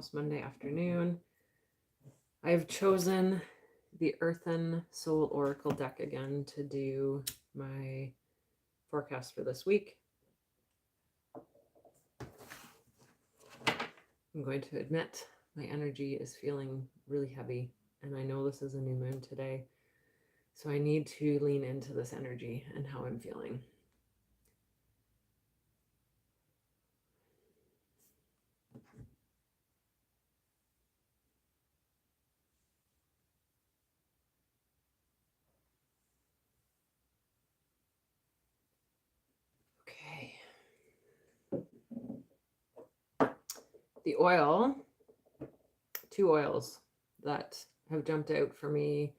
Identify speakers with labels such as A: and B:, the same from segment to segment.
A: almost Monday afternoon. I've chosen the Earthen Soul Oracle deck again to do my forecast for this week. I'm going to admit my energy is feeling really heavy, and I know this is a new moon today, so I need to lean into this energy and how I'm feeling. Okay. The oil, two oils that have jumped out for me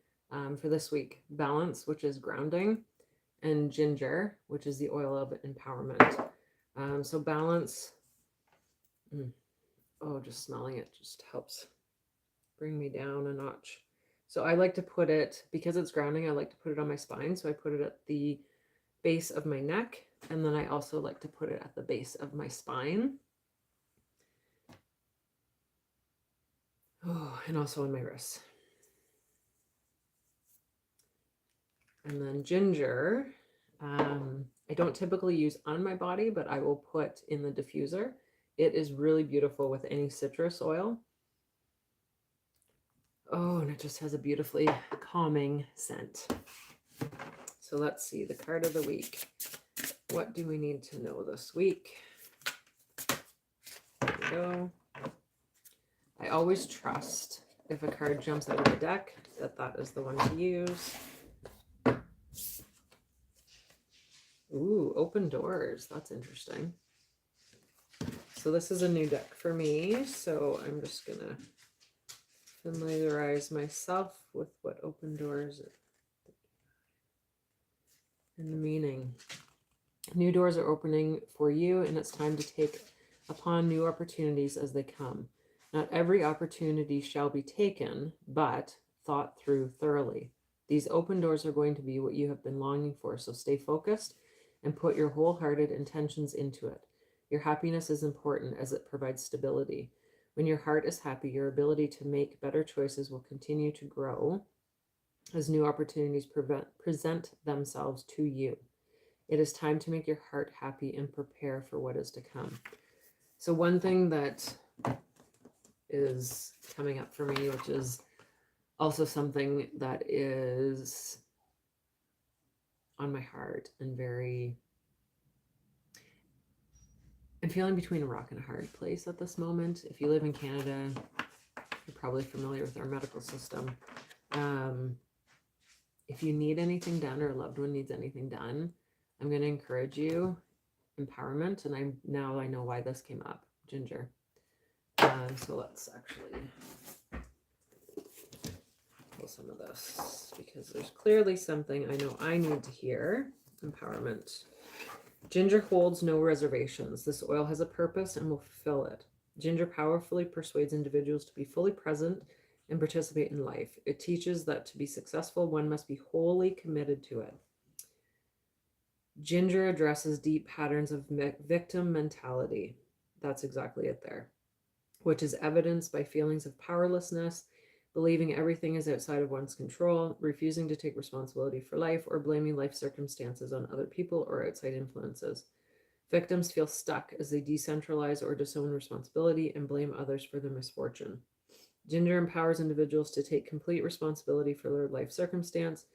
A: for this week: Balance, which is grounding, and Ginger, which is the oil of empowerment. So Balance, just smelling it just helps bring me down a notch. So I like to put it, because it's grounding, I like to put it on my spine. So I put it at the base of my neck, and then I also like to put it at the base of my spine. Oh, and also on my wrists. And then Ginger, I don't typically use on my body, but I will put in the diffuser. It is really beautiful with any citrus oil. Oh, and it just has a beautifully calming scent. So let's see, the card of the week. What do we need to know this week? There we go. I always trust, if a card jumps out of the deck, that is the one to use. Ooh, open doors. That's interesting. So this is a new deck for me, so I'm just going to familiarize myself with what open doors and the meaning. New doors are opening for you, and it's time to take upon new opportunities as they come. Not every opportunity shall be taken, but thought through thoroughly. These open doors are going to be what you have been longing for, so stay focused and put your wholehearted intentions into it. Your happiness is important as it provides stability. When your heart is happy, your ability to make better choices will continue to grow as new opportunities present themselves to you. It is time to make your heart happy and prepare for what is to come. So one thing that is coming up for me, which is also something that is on my heart and I'm feeling between a rock and a hard place at this moment. If you live in Canada, you're probably familiar with our medical system. If you need anything done or a loved one needs anything done, I'm going to encourage you. Empowerment, and I know why this came up. Ginger. So let's actually pull some of this, because there's clearly something I know I need to hear. Empowerment. Ginger holds no reservations. This oil has a purpose and will fulfill it. Ginger powerfully persuades individuals to be fully present and participate in life. It teaches that to be successful, one must be wholly committed to it. Ginger addresses deep patterns of victim mentality. That's exactly it there. Which is evidenced by feelings of powerlessness, believing everything is outside of one's control, refusing to take responsibility for life, or blaming life circumstances on other people or outside influences. Victims feel stuck as they decentralize or disown responsibility and blame others for their misfortune. Ginger empowers individuals to take complete responsibility for their life circumstance.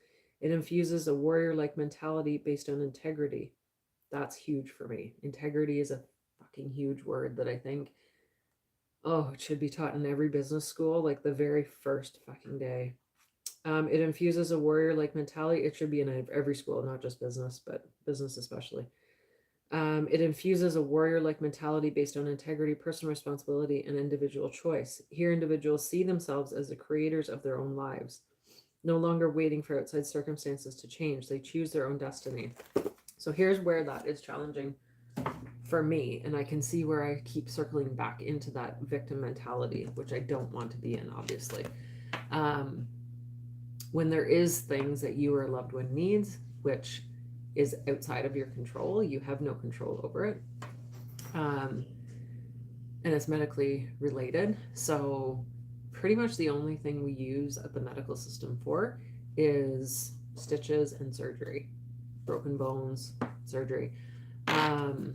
A: It infuses a warrior-like mentality based on integrity. That's huge for me. Integrity is a fucking huge word that I think, it should be taught in every business school, like the very first fucking day. It infuses a warrior-like mentality. It should be in every school, not just business, but business especially. It infuses a warrior-like mentality based on integrity, personal responsibility, and individual choice. Here, individuals see themselves as the creators of their own lives, no longer waiting for outside circumstances to change. They choose their own destiny. So here's where that is challenging for me, and I can see where I keep circling back into that victim mentality, which I don't want to be in, obviously. When there is things that you or a loved one needs, which is outside of your control, you have no control over it. And and it's medically related. So pretty much the only thing we use at the medical system for is stitches and surgery, broken bones, surgery. And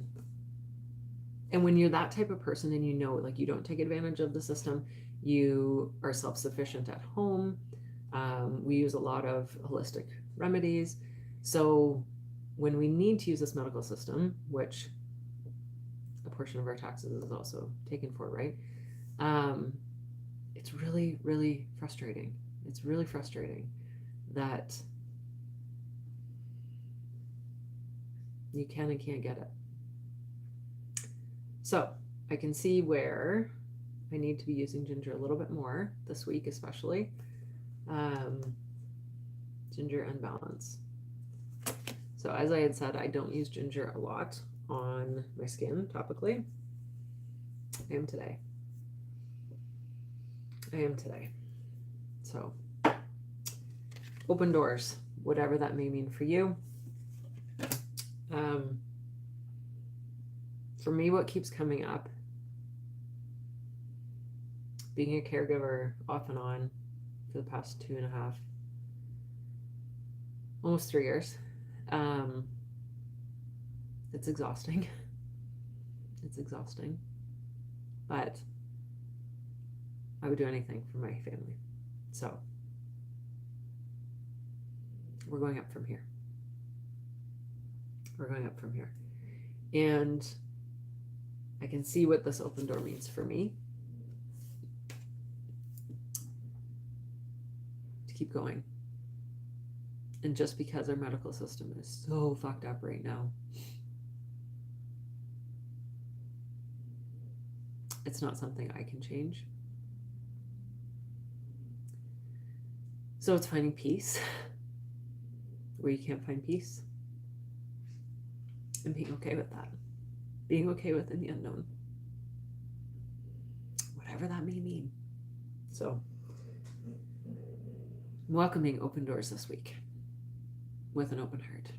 A: when you're that type of person and you know, like, you don't take advantage of the system, you are self-sufficient at home. We use a lot of holistic remedies. So when we need to use this medical system, which a portion of our taxes is also taken for, right? It's really, really frustrating. It's really frustrating that you can and can't get it. So I can see where I need to be using ginger a little bit more this week, especially. Ginger and balance. So as I had said, I don't use ginger a lot on my skin topically. I am today. So open doors, whatever that may mean for you. For me, what keeps coming up, being a caregiver off and on for the past 2.5, almost 3 years, it's exhausting. It's exhausting, but I would do anything for my family. So we're going up from here. And I can see what this open door means for me to keep going. And just because our medical system is so fucked up right now, it's not something I can change. So it's finding peace where you can't find peace, and being okay with that. Being okay with the unknown, whatever that may mean. So I'm welcoming open doors this week with an open heart.